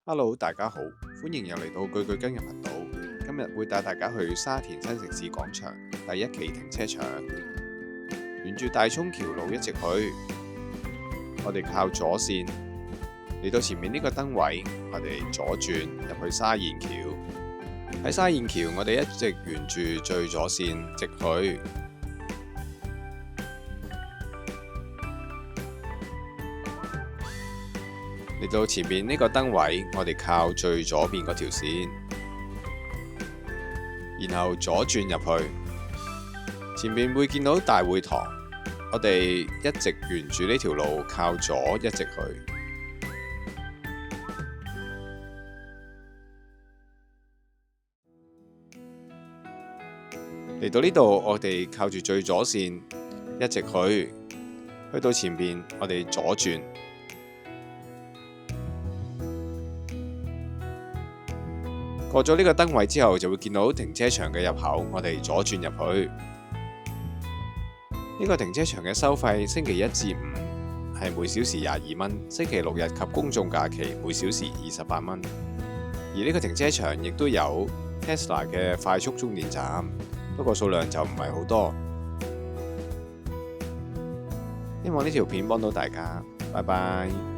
Hello，大家好，歡迎又嚟到句句跟嘅頻道。今日會帶大家去沙田新城市廣場第一期停車場，沿住大涌橋路一直去，我哋靠左線嚟到前面呢個燈位，我哋左轉入去沙燕橋。喺沙燕橋，我哋一直沿住最左線直去。嚟到前面呢個燈位，我哋靠最左邊嗰條線，然後左轉入去，前面會見到大會堂，我哋一直沿住呢條路靠左一直去。嚟到呢度，我哋靠住最左線一直去到前面，我哋左轉。過咗呢個燈位之後，就會見到停車場嘅入口，我哋左轉入去。呢個停車場嘅收費，星期一至五係每小時22蚊，星期六日及公眾假期每小時28蚊。而呢個停車場亦都有 Tesla 嘅快速充電站，不過數量就唔係好多。希望呢條片幫到大家，拜拜。